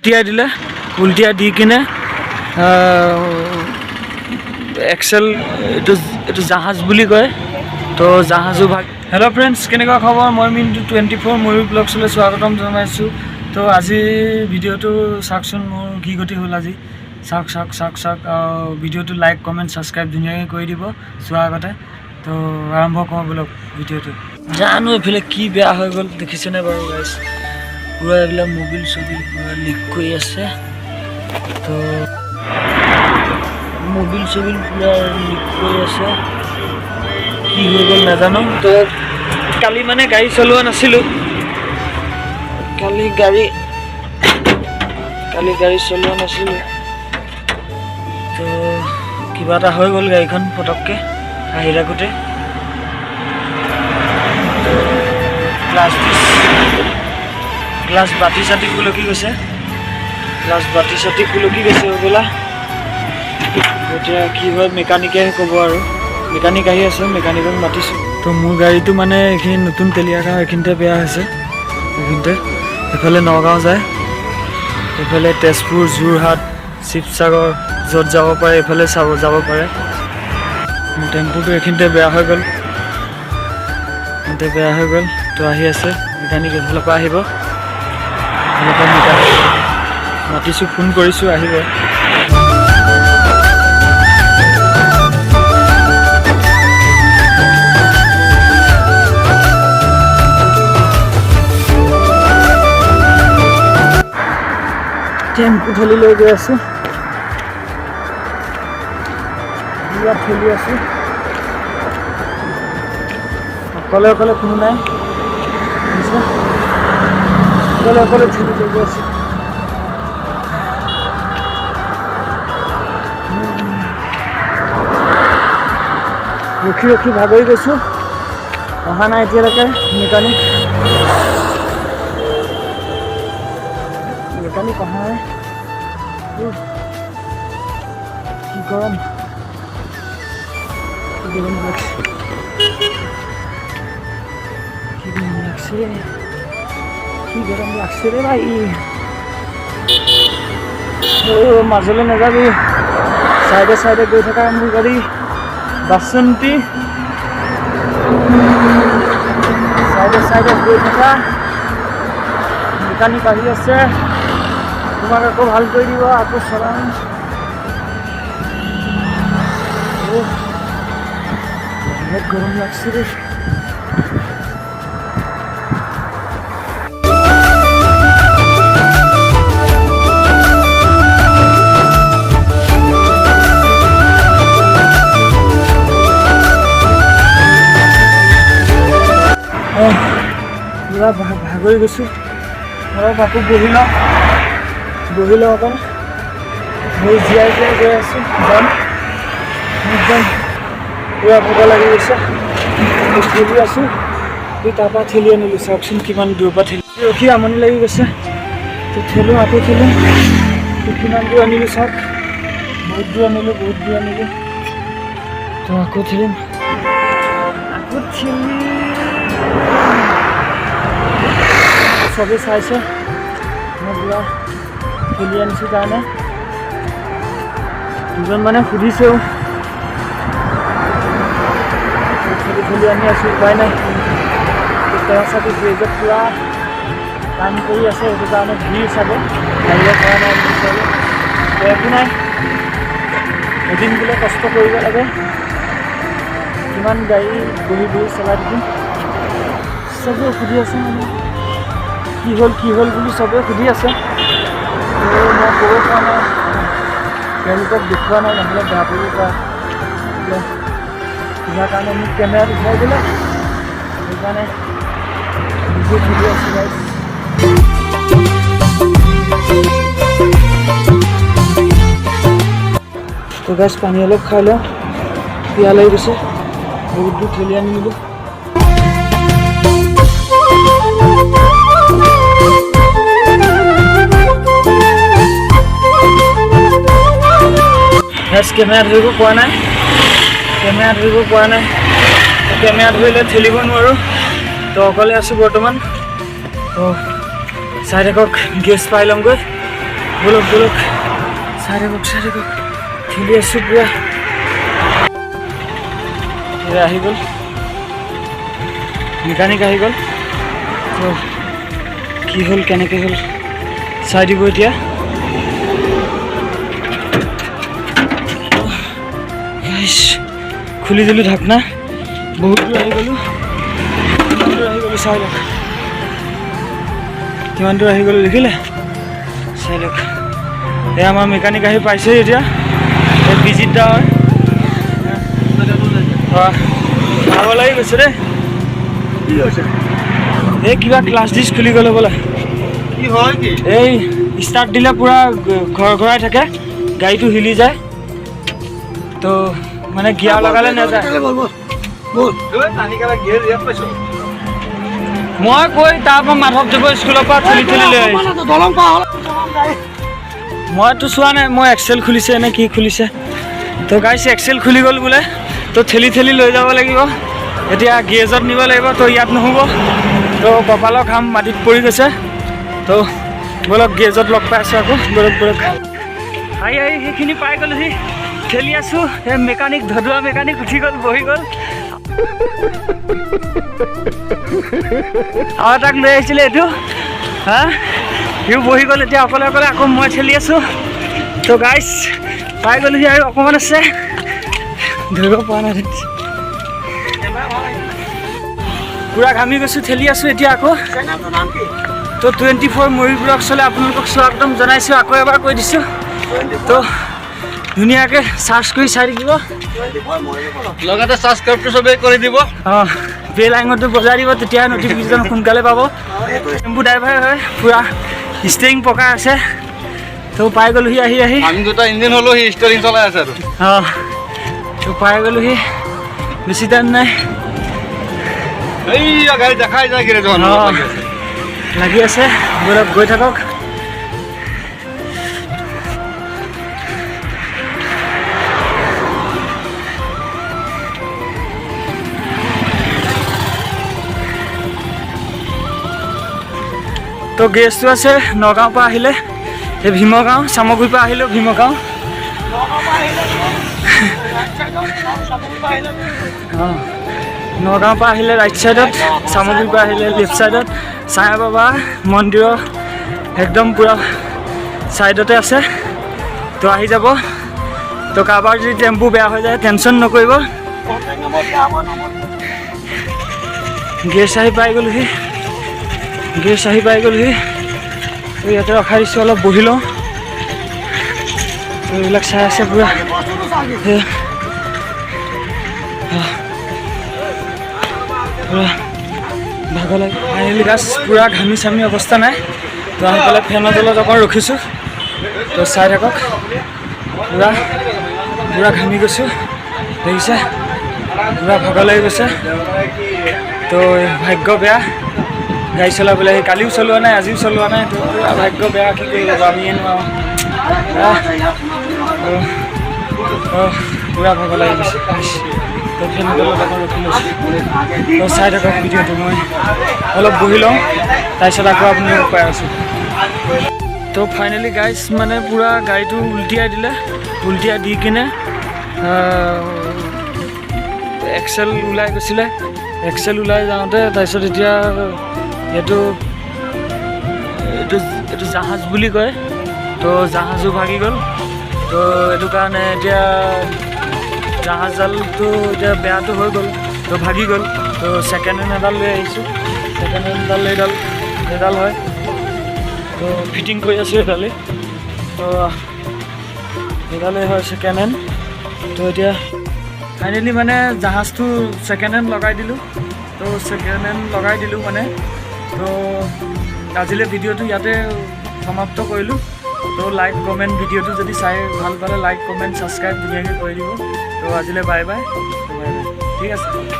উল্টিয়াই দিলে উল্টিয়াই দি কিনে এক্সেল এইটো জাহাজ বুলি কয় তো জাহাজো ভাগ হেল্ল' ফ্ৰেণ্ডছ কেনেকুৱা খবৰ মই মিণ্টু 24 ময়ূৰ ব্লগছলৈ স্বাগতম জনাইছোঁ তো আজি ভিডিঅ'টো চাওকচোন মোৰ কি গতি হ'ল আজি চাওক ভিডিঅ'টো লাইক কমেণ্ট ছাবস্ক্ৰাইব ধুনীয়াকৈ কৰি দিব চোৱাৰ আগতে তো আৰম্ভ কৰোঁ ব্লগ ভিডিঅ'টো জানো এইফালে কি বেয়া হৈ গ'ল দেখিছেনে বাৰু গাইছ পুৰা এইবিলাক মোবিল চবিল পুৰা লিক কৰি আছে তো মোবিল চবিল পুৰা লিক কৰি আছে কি হৈ গ'ল নাজানো তো কালি মানে গাড়ী চলোৱা নাছিলোঁ কালি গাড়ী চলোৱা নাছিলোঁ তো কিবা এটা হৈ গ'ল গাড়ীখন পটককৈ আহি থাকোঁতে গ্লাছ বাতি চাতি কুলকি গৈছে হ'বলা এতিয়া কি হয় মেকানিকে ক'ব আৰু মেকানিক আহি আছে মেকানিকক মাতিছোঁ তো মোৰ গাড়ীটো মানে এইখিনি নতুন তেলীয়াগাঁও এইখিনিতে বেয়া হৈছে এইখিনিতে এইফালে নগাঁও যায় এইফালে তেজপুৰ যোৰহাট শিৱসাগৰ য'ত যাব পাৰে এইফালে যাব পাৰে মোৰ টেম্পুটো এইখিনিতে বেয়া হৈ গ'ল তো আহি আছে মেকানিক এইফালৰ পৰা আহিব মেকানিক মাতিছোঁ ফোন কৰিছোঁ আহিব টেম্পু ঠেলি লৈ গৈ আছোঁ ঠেলি আছোঁ অকলে কোনো নাই অকলে ঠেলি লৈ গৈ আছোঁ ৰখি ভাগৰি গৈছোঁ অহা নাই এতিয়ালৈকে মেকানিক অহা নাই কি গৰম লাগছে ৰে ভাই মাজলৈ নাযাবি চাইডে গৈ থকা মোৰ গাড়ী বাসন্তী চাইডে গৈ থকা মেকানিক আহি আছে তোমাক আকৌ ভাল কৰি দিব আকৌ চলাম বহুত গৰম লাগছে ৰে পুৰা ভাগৰি গৈছোঁ অলপ আকৌ বহি লওঁ অকণ মই জীয়াই গৈ আছোঁ একদম পুৰা ভোক লাগি গৈছে ঠেলি আছোঁ তাৰপৰা ঠেলি আনিলোঁ চাওকচোন কিমান দূৰৰ পৰা ৰখি আমনি লাগি গৈছে তো আকৌ ঠেলোঁ কিমান দূৰ আনিলোঁ চাওক বহুত দূৰ আনিলোঁ তো আকৌ ঠেলি চবেই চাইছে মই পুৰা ঠেলি আনিছোঁ কাৰণে দুজন মানে সুধিছেও ঠেলি আনি আছোঁ উপায় নাই চাগে ব্ৰিজত পুৰা কাম কৰি আছে সেইটো কাৰণে ভিৰ চাগে আহিব পৰা নাই চাগে একো নাই এদিন বোলে কষ্ট কৰিব লাগে কিমান গাড়ী বহি চলাই থাকিম চবেই সুধি আছে মানে কি হ'ল বুলি চবেই সুধি আছে মই ক'ব পৰা নাই তেওঁলোকক দেখুওৱা নাই নহ'লে বেয়া কৰিব পৰা কিবা কাৰণে মোক কেমেৰাত উঠাই দিলে সেইকাৰণে নিজে সুধি আছোঁ গাইছ তো গাইছ পানী অলপ খাই লওঁ পিয়াহ লাগি গৈছে বহুত দূৰ ঠেলি আনিলোঁ কেমেৰা ধৰিব পৰা নাই কেমেৰা ধৰিলে ঠেলিব নোৱাৰোঁ তো অকলে আছোঁ বৰ্তমান তো চাই থাকক গেছ পাই ল'মগৈ বলক বলক চাই থাকক খেলি আছোঁ পুৰা আহি গ'ল মেকানিক আহি গ'ল তো কি হ'ল কেনেকৈ হ'ল চাই দিব এতিয়া খুলি দিলোঁ ঢাকনা বহুত দূৰ আহি গ'লোঁ চাই লওক কিমান দূৰ আহি গ'লোঁ দেখিলে চাই লওক এই আমাৰ মেকানিক আহি পাইছে এতিয়া এই বিজিত দাৰ ভাগৰ লাগি গৈছে দেই কি হৈছে এই কিবা ক্লাছ ডিছ খুলি গ'লে বোলে কি হয় কি এই ষ্টাৰ্ট দিলে পূৰা ঘৰাই থাকে গাড়ীটো হিলি যায় তো মানে গিয়াৰ লগালে নাযায় মই কৈ তাৰপৰা মাধৱদেৱ স্কুলৰ পৰা ঠেলি লৈ আহিছোঁ মইতো চোৱা নাই মই এক্সেল খুলিছে নে কি খুলিছে তো গাইছ এক্সেল খুলি গ'ল বোলে তো ঠেলি লৈ যাব লাগিব এতিয়া গেৰেজত নিব লাগিব তো ইয়াত নহ'ব তো কপালৰ ঘাম মাটিত পৰি গৈছে তো বলক গেৰেজত লগ পাই আছোঁ আকৌ বলক আহি সেইখিনি পাই গ'লোহি খেলি আছোঁ এই মেকানিক ধদুৱা মেকানিক উঠি গ'ল বহি গ'ল আৰু তাক লৈ আহিছিলে এইটো হা সিও বহি গ'ল এতিয়া অকলে আকৌ মই খেলি আছোঁ তো গাইছ পাই গ'লোহি আৰু অকণমান আছে ধৰিব পৰা নাই পূৰা ঘামি গৈছোঁ ঠেলি আছোঁ এতিয়া আকৌ তো 24 মৰি ব্লগছলৈ আপোনালোকক স্বাগতম জনাইছোঁ আকৌ এবাৰ কৈ দিছোঁ তো ধুনীয়াকৈ চাৰ্চ কৰি চাই থাকিব লগতে ছাবস্ক্ৰাইবটো চবেই কৰি দিব অঁ বেল আইকনটো বজাই দিব তেতিয়া নটিফিকেশ্যন সোনকালে পাব টেম্পু ড্ৰাইভাৰ হয় পূৰা ষ্টেৰিং পকা আছে তো পাই গ'লোহি আহি আমি দুটা ইঞ্জিন হ'লেও সি ষ্টেৰিং চলাই আছে আৰু অঁ তো পাই গ'লোহি বেছি টাইম নাই এইয়া গাড়ী দেখাই যায় গেৰেজ লাগি আছে বলক গৈ থাকক তো গেৰেজটো আছে নগাঁৱৰ পৰা আহিলে এই ভীমগাঁও চামগুৰিৰ পৰা আহিলেও ভীমগাঁও অঁ নগাঁৱৰ পৰা আহিলে ৰাইট ছাইডত চামগুৰিৰ পৰা আহিলে লেফ্ট ছাইডত চাই বাবা মন্দিৰৰ একদম পূৰা ছাইডতে আছে তো আহি যাব তো কাৰোবাৰ যদি টেম্পু বেয়া হৈ যায় টেনশ্যন নকৰিব গেছ আহি পাই গ'লোহি ইয়াতে ৰখাই দিছোঁ অলপ বহি লওঁ এইবিলাক চাই আছে পূৰা ভাগৰ লাগে ফাইনেলি গাছ পূৰা ঘামি চামি অৱস্থা নাই তো আহি পেলাই ফেনৰ তলত অকণ ৰখিছোঁ তো চাই থাকক পূৰা ঘামি গৈছোঁ দেখিছে পূৰা ভাগৰ লাগি গৈছে তো ভাগ্য বেয়া গাড়ী চলাবলৈ কালিও চলোৱা নাই আজিও চলোৱা নাই তো পূৰা ভাগ্য বেয়া কি কৰিব আমিয়ে নোৱাৰোঁ পূৰা ভাগৰ লাগি গৈছে তো ফেনৰ তলত অকণ ৰখি লৈছোঁ তো চাই থাকক ভিডিঅ'টো মই অলপ বহি লওঁ তাৰপিছত আকৌ আপোনালোকক পাই আছোঁ তো ফাইনেলি গাইজ মানে পূৰা গাড়ীটো উলটিয়াই দি কিনে এক্সেল ওলাই গৈছিলে এক্সেল ওলাই যাওঁতে তাৰপিছত এতিয়া এইটো জাহাজ বুলি কয় তো জাহাজো ভাগি গ'ল তো এইটো কাৰণে এতিয়া জাহাজডালটো এতিয়া বেয়াটো হৈ গ'ল তো ভাগি গ'ল তো ছেকেণ্ড হেণ্ড এডাল লৈ আহিছোঁ ছেকেণ্ড হেণ্ড এডাল হয় তো ফিটিং কৰি আছোঁ এডালেই তো এডালেই হয় ছেকেণ্ড হেণ্ড তো এতিয়া ফাইনেলি মানে জাহাজটো ছেকেণ্ড হেণ্ড লগাই দিলোঁ মানে তো আজিলৈ ভিডিঅ'টো ইয়াতে সমাপ্ত কৰিলোঁ তো লাইক কমেণ্ট ভিডিঅ'টো যদি চাই ভাল পালে লাইক কমেণ্ট ছাবস্ক্ৰাইব ধুনীয়াকৈ কৰি দিব তো আজিলৈ বাই বাই ঠিক আছে